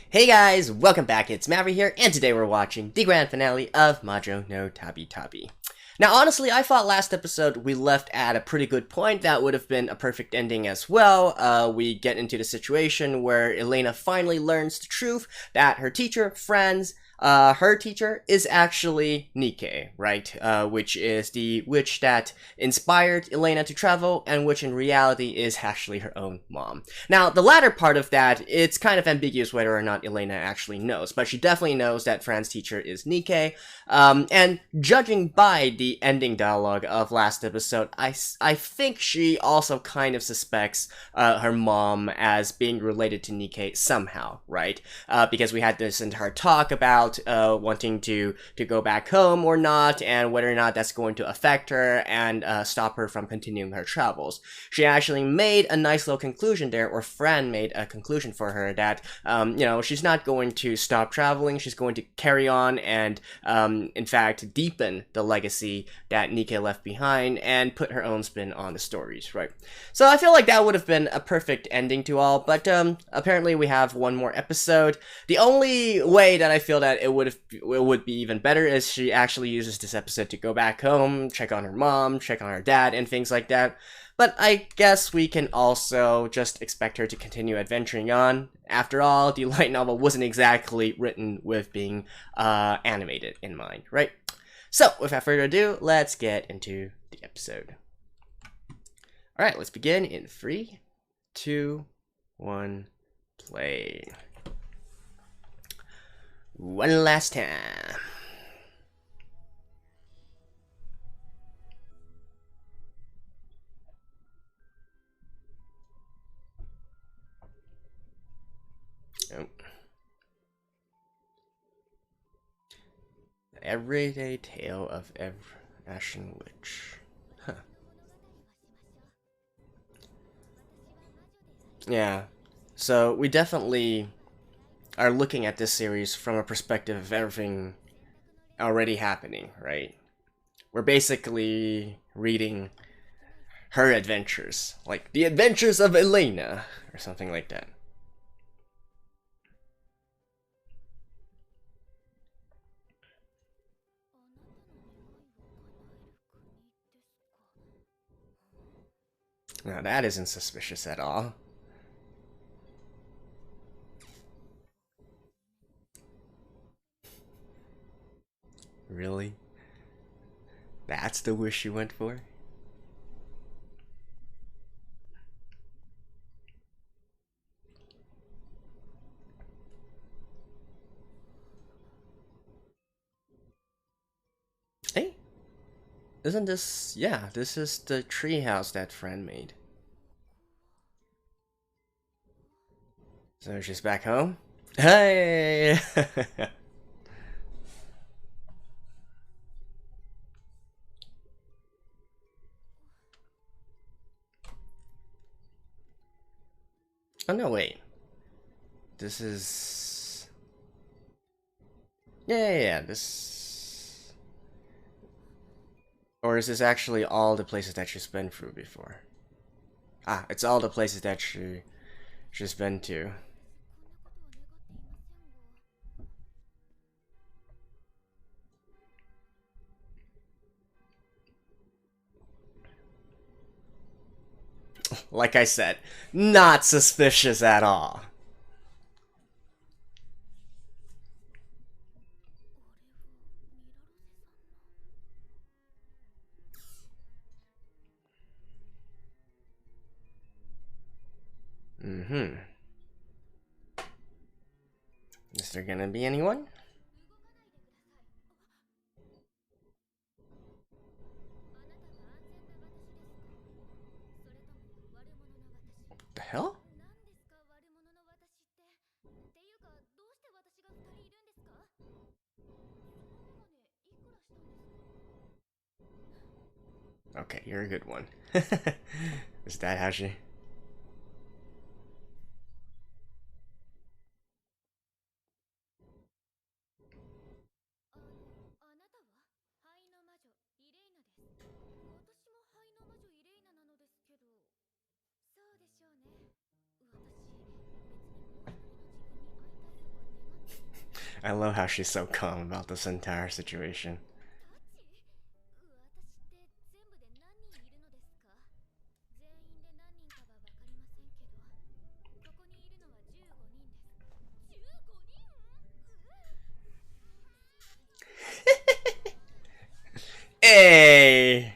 Hey guys, welcome back, it's Majo here, and today we're watching the grand finale of Majo no Tabitabi. Now honestly, I thought last episode we left at a pretty good point. That would have been a perfect ending as well. We get into the situation where Elaina finally learns the truth that her teacher, her teacher is actually Nike, right? Which is the witch that inspired Elaina to travel, and which in reality is actually her own mom. Now, the latter part of that, it's kind of ambiguous whether or not Elaina actually knows, but she definitely knows that Fran's teacher is Nike, and judging by the ending dialogue of last episode, I think she also kind of suspects her mom as being related to Nike somehow, right? Because we had this entire talk about wanting to go back home or not, and whether or not that's going to affect her and stop her from continuing her travels. She actually made a nice little conclusion there, or Fran made a conclusion for her that, she's not going to stop traveling, she's going to carry on and, in fact, deepen the legacy that Nike left behind and put her own spin on the stories, right? So I feel like that would have been a perfect ending to all, but apparently we have one more episode. The only way that I feel that it would be even better is she actually uses this episode to go back home, check on her mom, check on her dad, and things like that. But I guess we can also just expect her to continue adventuring on. After all, the light novel wasn't exactly written with being animated in mind, right? So, without further ado, let's get into the episode. Alright, let's begin in 3, 2, 1, play. One last time. Oh. The everyday tale of Ashen Witch. Huh. Yeah. So we definitely are looking at this series from a perspective of everything already happening, right? We're basically reading her adventures, like the adventures of Elaina, or something like that. Now that isn't suspicious at all. Really? That's the wish you went for? Hey, isn't this... Yeah, this is the treehouse that Fran made. So she's back home? Hey! Oh no, wait. This is... Yeah, this... Or is this actually all the places that she's been through before? Ah, it's all the places that she's been to. Like I said, not suspicious at all. Mm-hmm. Is there gonna be anyone? What the hell? Okay, you're a good one. Is that how she... I love how she's so calm about this entire situation. Hey!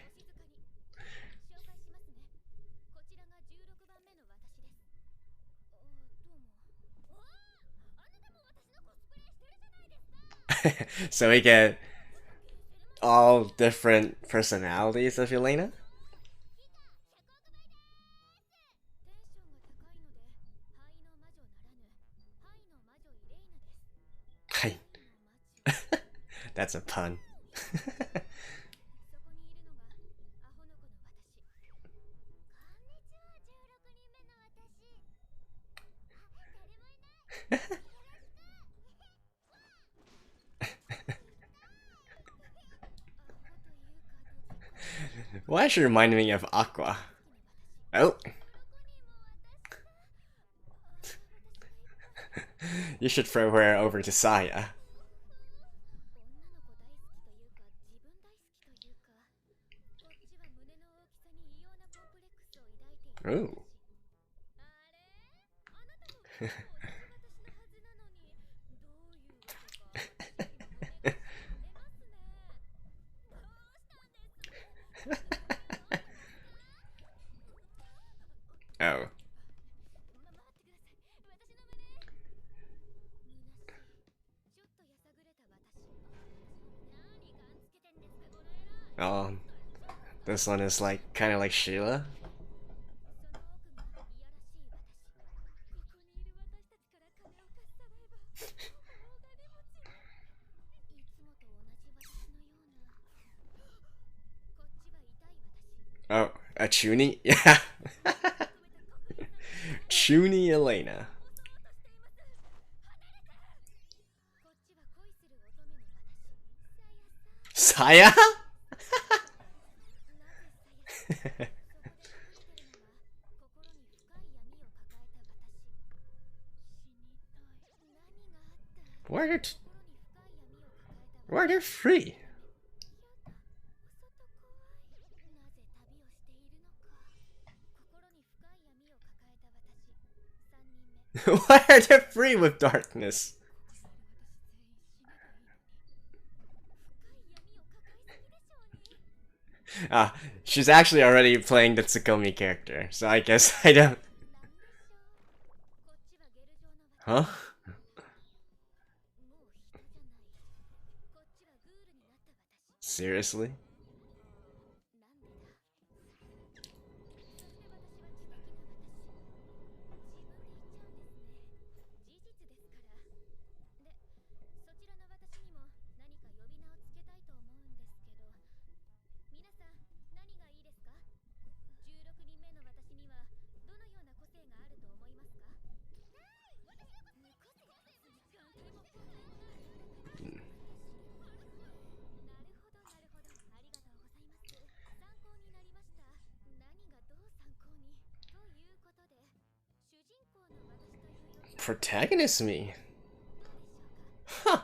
So we get all different personalities of Elaina? Hi. That's a pun. Why is she reminding me of Aqua? Oh. You should throw her over to Saya. Ooh. Oh. Oh. This one is like kind of like Sheila. Oh, a Chuni? Yeah. Chuni Elaina. Saya? Why are they free? Why are they free with darkness? Ah, she's actually already playing the Tsukomi character, so I guess I don't... Huh? Seriously? Protagonist me? Huh.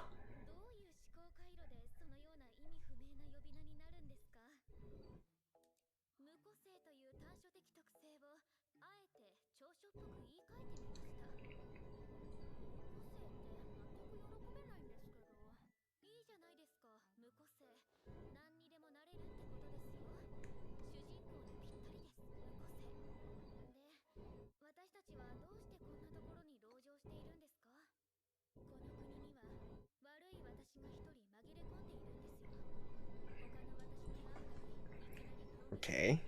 Okay.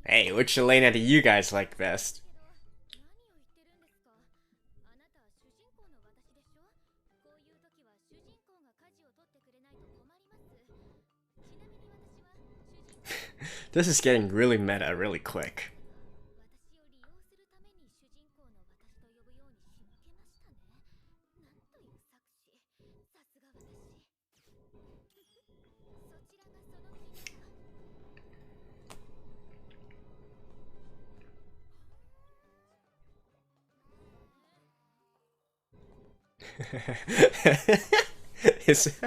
Hey, which Elaina do you guys like best? This is getting really meta really quick. Is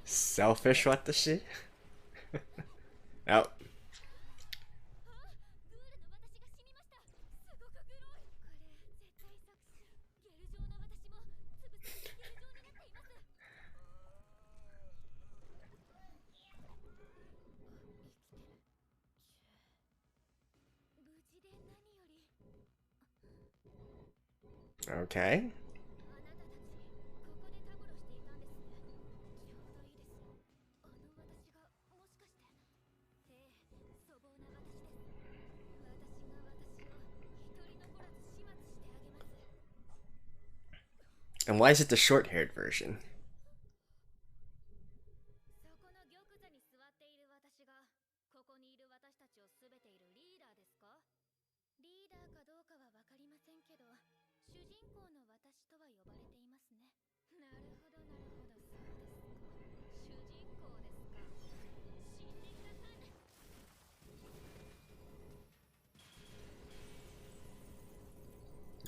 selfish what the shit? Oh. Okay. And why is it the short-haired version?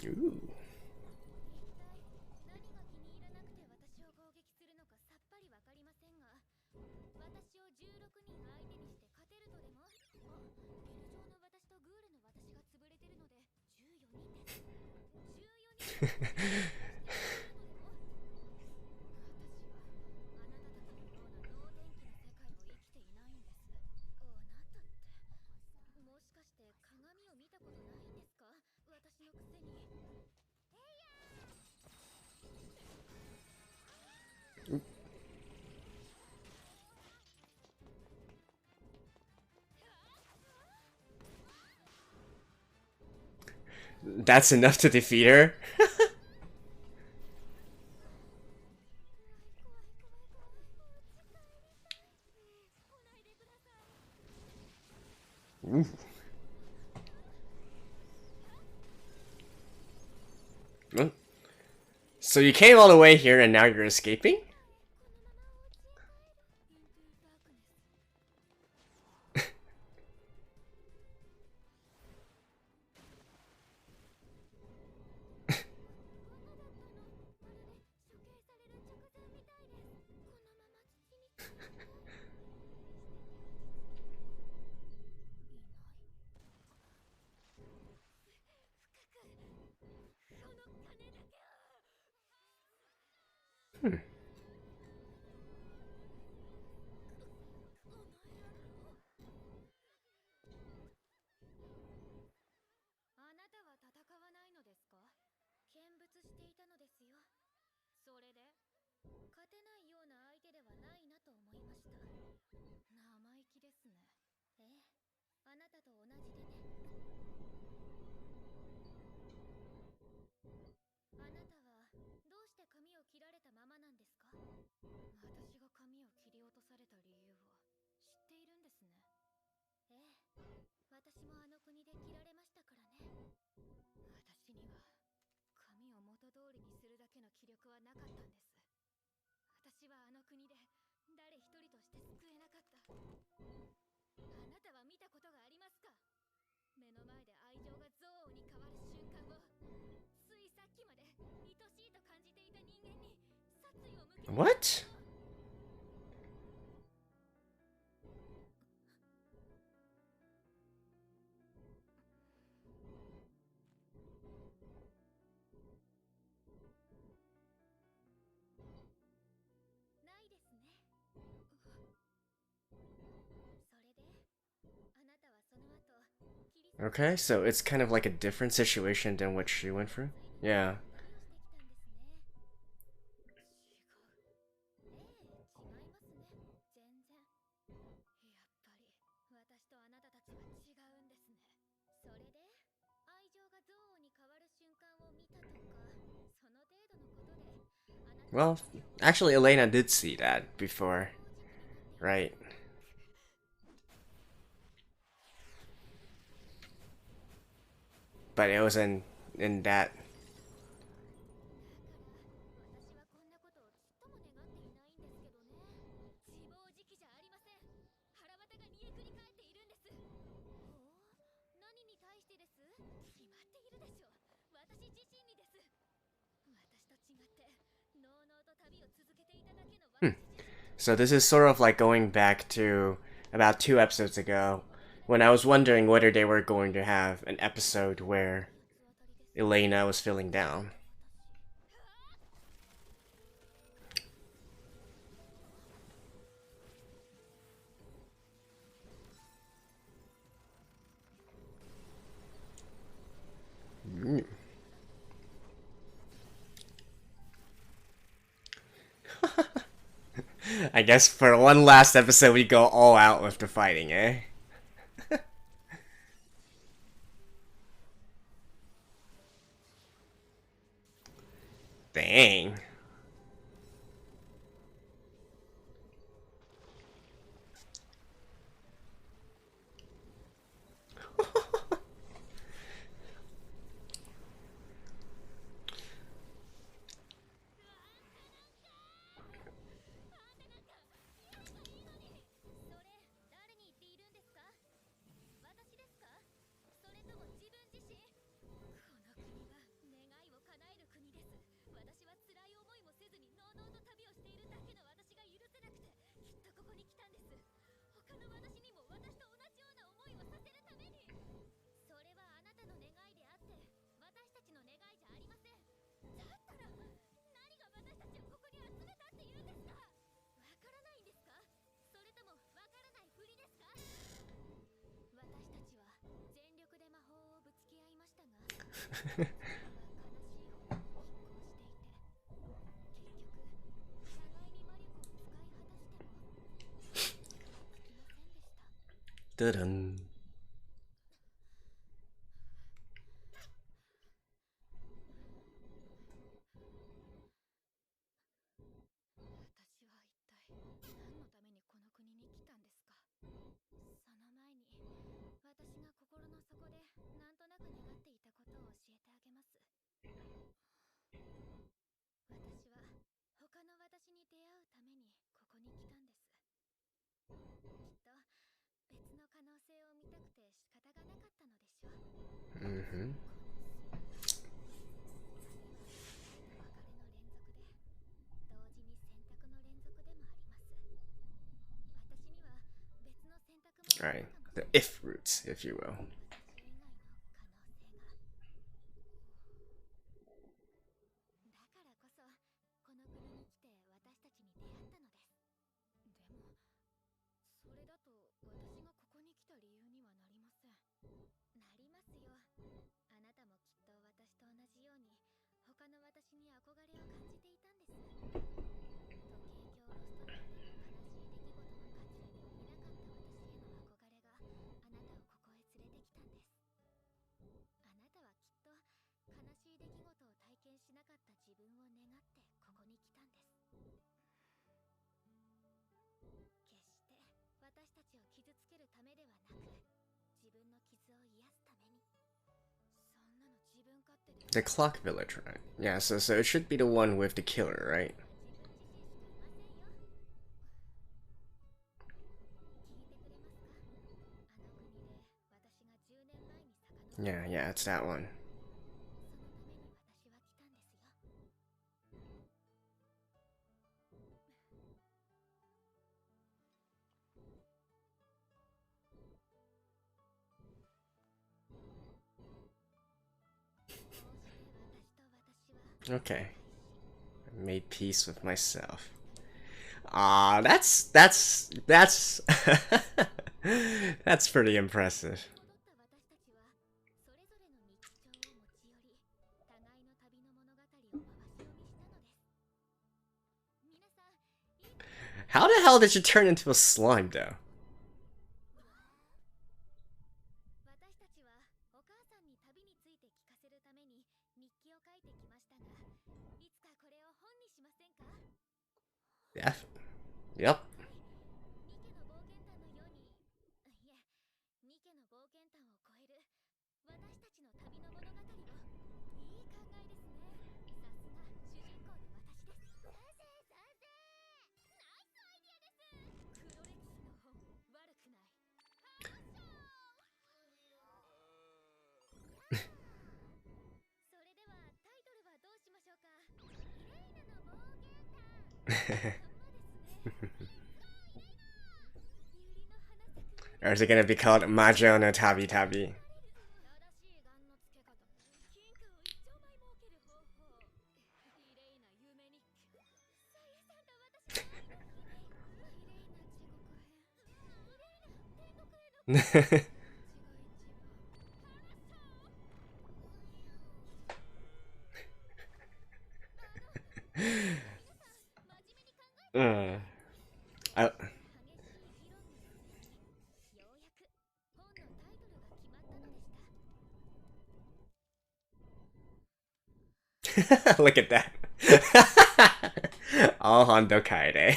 Ooh. That's enough to defeat her? Ooh. So you came all the way here and now you're escaping? Hmm. What? Okay, so it's kind of like a different situation than what she went through? Yeah. Well, actually, Elaina did see that before, right? But it was in that. So this is sort of like going back to about 2 episodes ago, when I was wondering whether they were going to have an episode where Elaina was feeling down. I guess for one last episode we go all out with the fighting, eh? Dang. Dun. Mm-hmm. Alright, the if roots, if you will. The clock village, right? Yeah, so it should be the one with the killer, right? Yeah, it's that one. Okay. I made peace with myself. Ah, that's that's pretty impressive. How the hell did you turn into a slime, though? Yeah. Yep. Or is it gonna be called Majo no Tabitabi? I Look at that. All Hondo Kaede.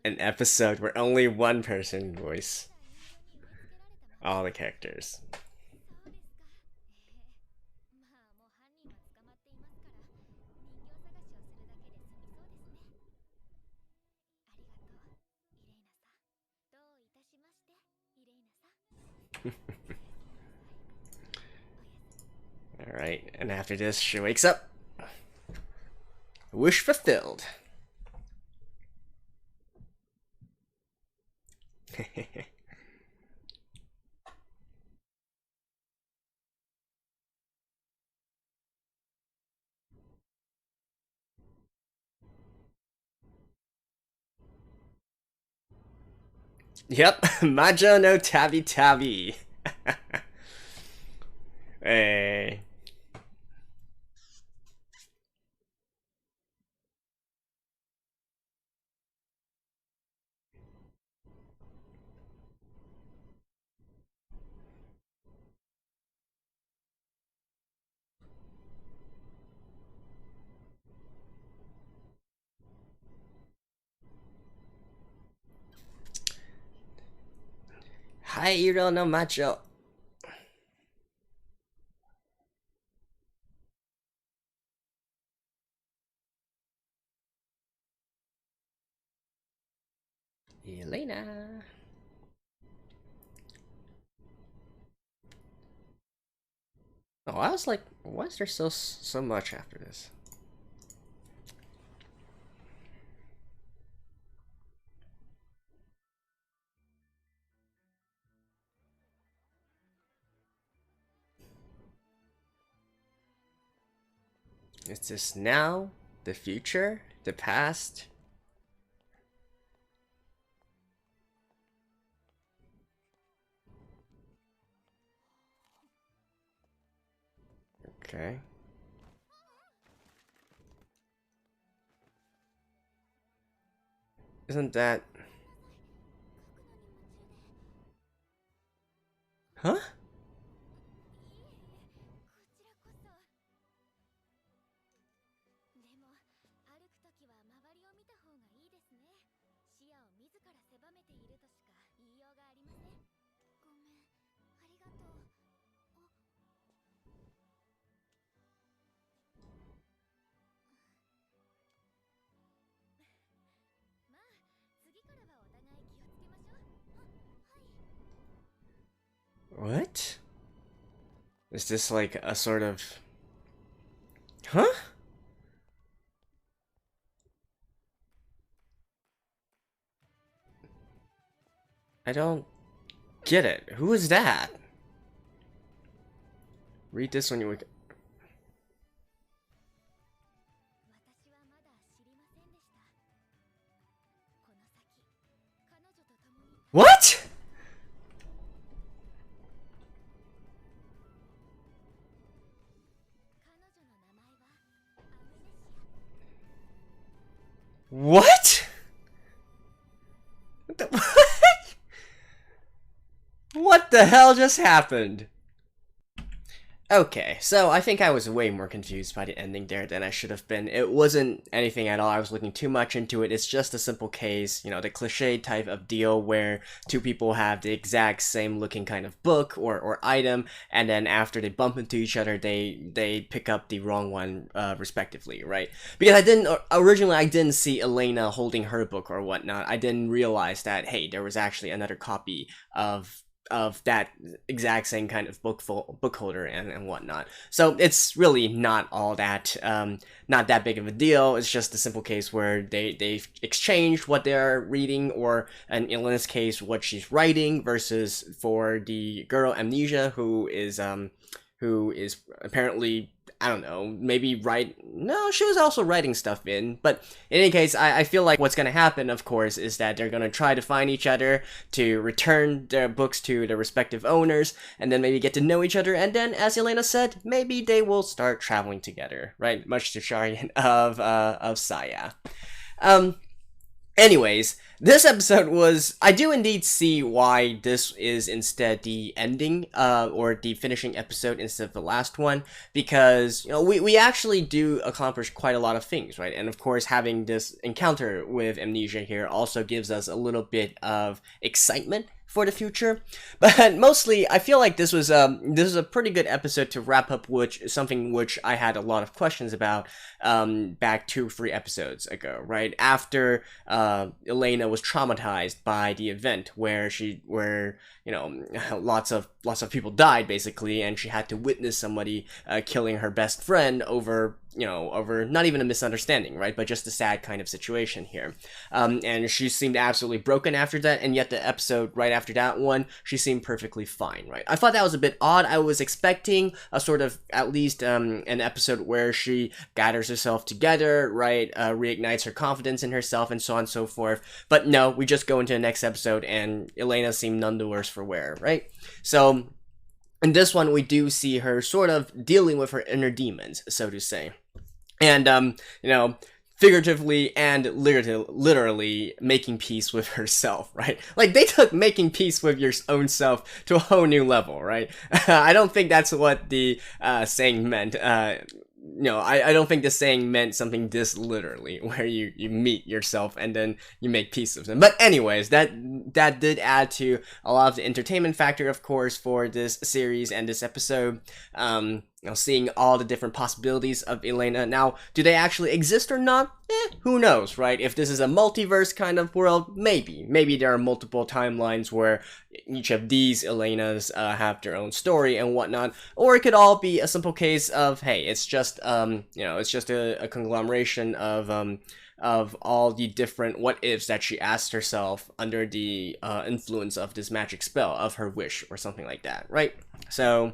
An episode where only one person voice all the characters. Alright, and after this, she wakes up. Wish fulfilled. Yep, Majo no Tabitabi. Hey. Hi, Iro no Macho. Elaina. Oh, I was like, why is there so much after this? Is this now? The future? The past? Okay. Isn't that... Huh? What? Is this like a sort of... Huh? I don't get it. Who is that? Read this when you wake. What? What? What the, what the hell just happened? Okay, so I think I was way more confused by the ending there than I should have been. It wasn't anything at all. I was looking too much into it. It's just a simple case, you know, the cliche type of deal where two people have the exact same looking kind of book or item, and then after they bump into each other, they pick up the wrong one, respectively, right? Because I didn't see Elaina holding her book or whatnot. I didn't realize that, hey, there was actually another copy of that exact same kind of book holder and whatnot. So it's really not all that not that big of a deal. It's just a simple case where they've exchanged what they're reading, or in Elena's case what she's writing, versus for the girl Amnesia, who is apparently, I don't know, maybe no, she was also writing stuff in, but in any case, I feel like what's gonna happen, of course, is that they're gonna try to find each other, to return their books to their respective owners, and then maybe get to know each other, and then, as Elaina said, maybe they will start traveling together, right? Much to chagrin of Saya. Anyways, this episode was, I do indeed see why this is instead the ending, or the finishing episode instead of the last one, because, you know, we actually do accomplish quite a lot of things, right? And of course, having this encounter with Amnesia here also gives us a little bit of excitement for the future, but mostly I feel like this was a pretty good episode to wrap up something which I had a lot of questions about back 2-3 episodes ago, right after Elaina was traumatized by the event where you know, lots of people died basically, and she had to witness somebody killing her best friend over not even a misunderstanding, right, but just a sad kind of situation here. And she seemed absolutely broken after that, and yet the episode right after that one, she seemed perfectly fine, right? I thought that was a bit odd. I was expecting a sort of, at least an episode where she gathers herself together, right, reignites her confidence in herself, and so on and so forth. But no, we just go into the next episode, and Elaina seemed none the worse for wear, right? So in this one, we do see her sort of dealing with her inner demons, so to say. And, you know, figuratively and literally making peace with herself, right? Like, they took making peace with your own self to a whole new level, right? I don't think that's what the saying meant. No, I don't think the saying meant something this literally, where you meet yourself and then you make peace with them. But anyways, that did add to a lot of the entertainment factor, of course, for this series and this episode. You know, seeing all the different possibilities of Elaina. Now, do they actually exist or not? Who knows, right? If this is a multiverse kind of world, maybe there are multiple timelines where each of these Elainas have their own story and whatnot, or it could all be a simple case of, hey, it's just it's just a conglomeration of all the different what ifs that she asked herself under the influence of this magic spell of her wish or something like that, right? So,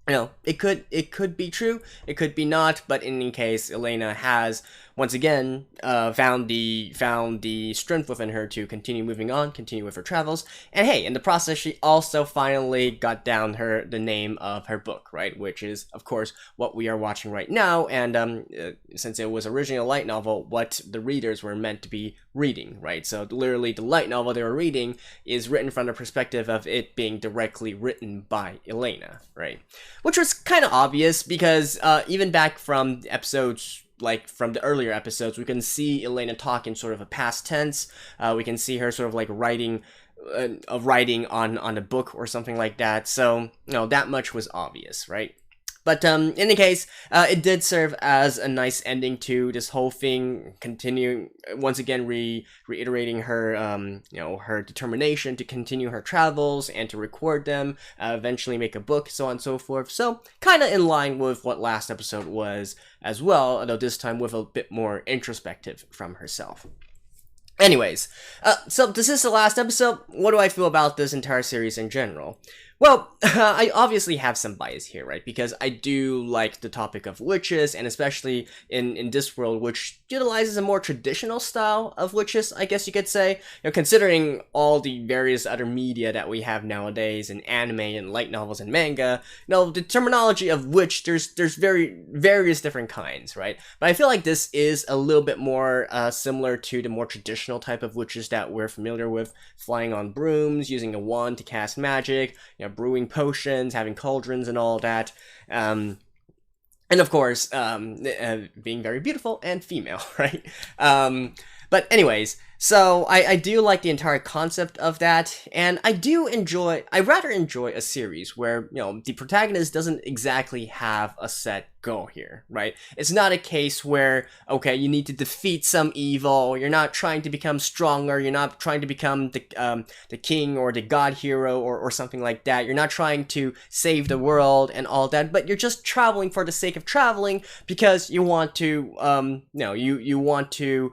you know, it could be true, it could be not, but in any case, Elaina has once again found the strength within her to continue moving on, continue with her travels, and hey, in the process, she also finally got down the name of her book, right? Which is, of course, what we are watching right now, and since it was originally a light novel, what the readers were meant to be reading, right? So literally, the light novel they were reading is written from the perspective of it being directly written by Elaina, right? Which was kind of obvious because even back from episodes, like from the earlier episodes, we can see Elaina talk in sort of a past tense. We can see her sort of like writing on a book or something like that. So, you know, that much was obvious, right? But in any case, it did serve as a nice ending to this whole thing, continuing, once again, reiterating her, her determination to continue her travels and to record them, eventually make a book, so on and so forth. So, kind of in line with what last episode was as well, although this time with a bit more introspective from herself. Anyways, so this is the last episode. What do I feel about this entire series in general? Well, I obviously have some bias here, right? Because I do like the topic of witches, and especially in this world, which utilizes a more traditional style of witches, I guess you could say. You know, considering all the various other media that we have nowadays, in anime and light novels and manga, you know, the terminology of witch, there's various different kinds, right? But I feel like this is a little bit more similar to the more traditional type of witches that we're familiar with, flying on brooms, using a wand to cast magic, you know, brewing potions, having cauldrons and all that, and of course, being very beautiful and female, right? But anyways, so I do like the entire concept of that, and I rather enjoy a series where, you know, the protagonist doesn't exactly have a set goal here, right? It's not a case where, okay, you need to defeat some evil, you're not trying to become stronger, you're not trying to become the king or the god hero or something like that, you're not trying to save the world and all that, but you're just traveling for the sake of traveling because you want to, you want to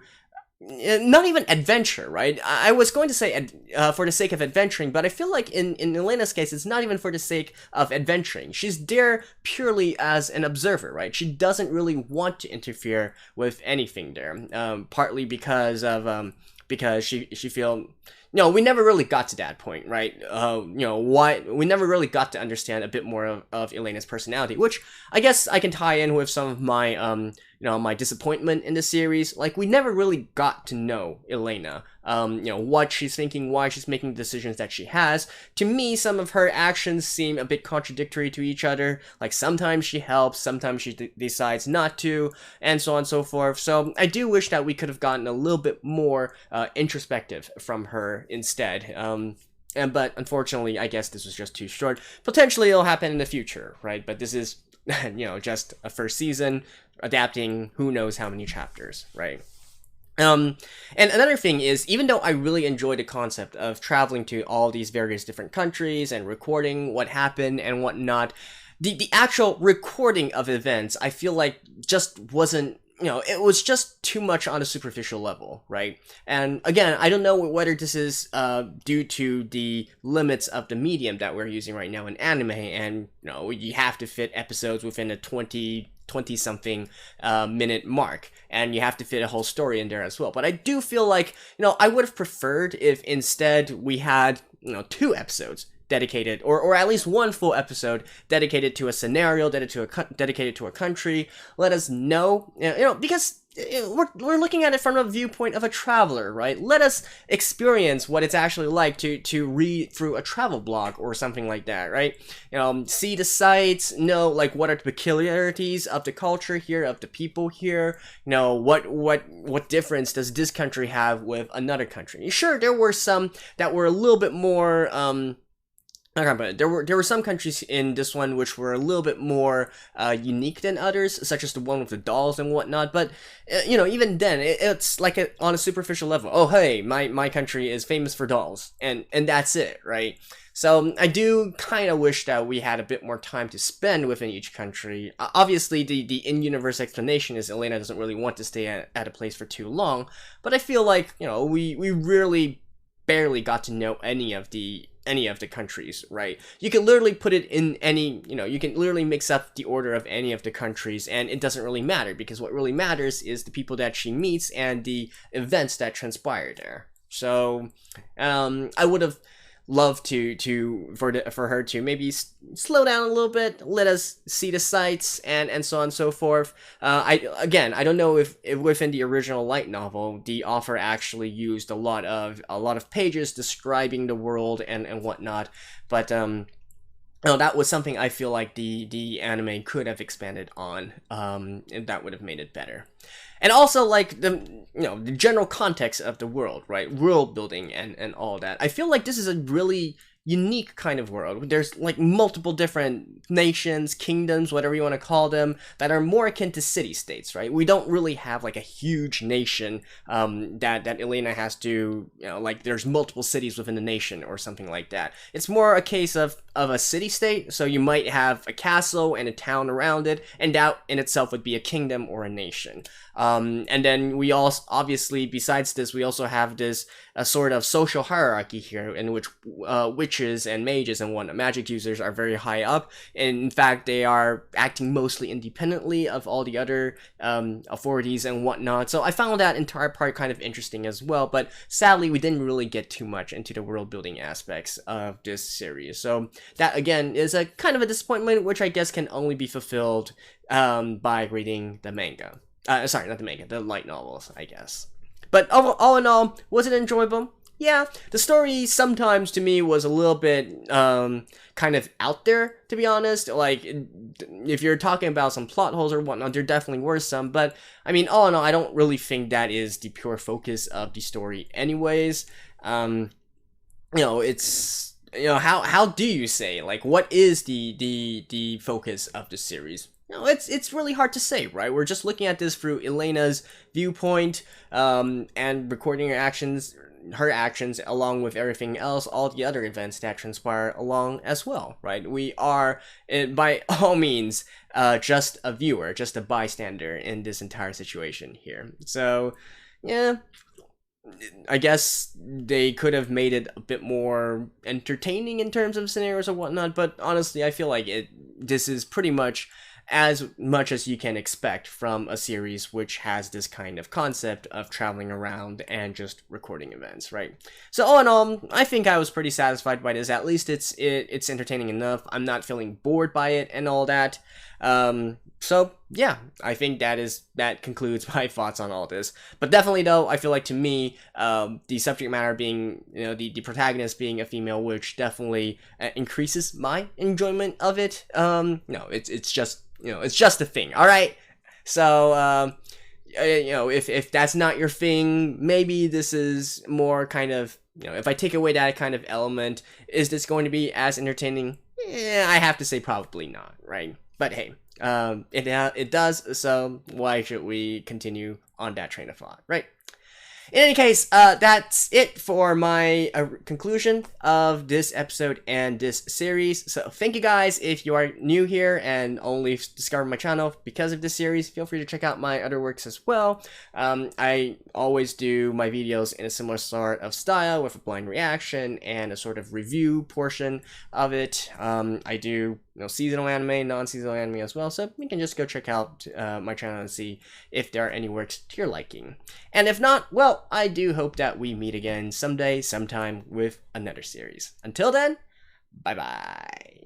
not even adventure, right? I was going to say for the sake of adventuring, but I feel like in Elena's case, it's not even for the sake of adventuring. She's there purely as an observer, right? She doesn't really want to interfere with anything there, partly because she feel. No, we never really got to that point, right? Why we never really got to understand a bit more of Elena's personality, which I guess I can tie in with some of my, my disappointment in the series. Like, we never really got to know Elaina, what she's thinking, why she's making the decisions that she has. To me, some of her actions seem a bit contradictory to each other. Like, sometimes she helps, sometimes she decides not to, and so on and so forth. So I do wish that we could have gotten a little bit more introspective from her instead. But unfortunately, I guess this was just too short. Potentially it'll happen in the future, right? But this is, just a first season, adapting who knows how many chapters, right? And another thing is, even though I really enjoy the concept of traveling to all these various different countries and recording what happened and whatnot, the actual recording of events, I feel like just wasn't, it was just too much on a superficial level, right? And again, I don't know whether this is due to the limits of the medium that we're using right now in anime, and, you have to fit episodes within a 20-something minute mark, and you have to fit a whole story in there as well. But I do feel like, I would have preferred if instead we had, 2 episodes dedicated, or at least one full episode dedicated to a scenario, dedicated to a country. Let us know, because we're looking at it from a viewpoint of a traveler, right? Let us experience what it's actually like to read through a travel blog or something like that, right? See the sights, know like what are the peculiarities of the culture here, of the people here. What difference does this country have with another country? Sure, there were some that were a little bit more but there were some countries in this one which were a little bit more unique than others, such as the one with the dolls and whatnot. But even then, it's like on a superficial level. Oh, hey, my country is famous for dolls, and that's it, right? So I do kind of wish that we had a bit more time to spend within each country. Obviously, the in-universe explanation is Elaina doesn't really want to stay at a place for too long. But I feel like we really barely got to know any of the countries, right? You can literally put it in any, you can literally mix up the order of any of the countries, and it doesn't really matter, because what really matters is the people that she meets and the events that transpire there. So, I would have loved for her to maybe slow down a little bit, let us see the sights and so on and so forth. I don't know if within the original light novel the author actually used a lot of pages describing the world and whatnot, but that was something I feel like the anime could have expanded on, and that would have made it better. And also, like, the general context of the world, right? World building and all that. I feel like this is a really unique kind of world. There's like multiple different nations, kingdoms, whatever you want to call them, that are more akin to city-states, right? We don't really have like a huge nation that Elaina has to, like there's multiple cities within the nation or something like that. It's more a case of a city-state, so you might have a castle and a town around it, and that in itself would be a kingdom or a nation. And then we also, obviously, besides this, we also have this sort of social hierarchy here in which witches and mages and whatnot, magic users, are very high up. And in fact, they are acting mostly independently of all the other authorities and whatnot. So I found that entire part kind of interesting as well, but sadly, we didn't really get too much into the world building aspects of this series. So that, again, is a kind of a disappointment, which I guess can only be fulfilled by reading the manga. Sorry, not the manga, the light novels, I guess. But all in all, was it enjoyable? Yeah, the story sometimes to me was a little bit kind of out there, to be honest. Like, if you're talking about some plot holes or whatnot, there definitely were some. But, I mean, all in all, I don't really think that is the pure focus of the story anyways. It's... how do you say, like, what is the focus of the series? It's really hard to say, right? We're just looking at this through Elena's viewpoint, and recording her actions along with everything else, all the other events that transpire along as well, right? We are, by all means, just a viewer, just a bystander in this entire situation here. So, yeah, I guess they could have made it a bit more entertaining in terms of scenarios or whatnot, but honestly, I feel like this is pretty much as you can expect from a series which has this kind of concept of traveling around and just recording events, right? So all in all, I think I was pretty satisfied by this. At least it's entertaining enough. I'm not feeling bored by it and all that. So yeah, I think that concludes my thoughts on all this. But definitely though, I feel like to me, the subject matter being, the protagonist being a female, which definitely increases my enjoyment of it. It's just, it's just a thing, all right? So, if that's not your thing, maybe this is more kind of, if I take away that kind of element, is this going to be as entertaining? I have to say probably not, right? But hey, it does, so why should we continue on that train of thought, right? In any case, that's it for my conclusion of this episode and this series. So thank you guys. If you are new here and only discovered my channel because of this series, feel free to check out my other works as well. I always do my videos in a similar sort of style with a blind reaction and a sort of review portion of it. I do seasonal anime, non-seasonal anime as well, so you can just go check out my channel and see if there are any works to your liking. And if not, well, I do hope that we meet again someday, sometime with another series. Until then, bye-bye.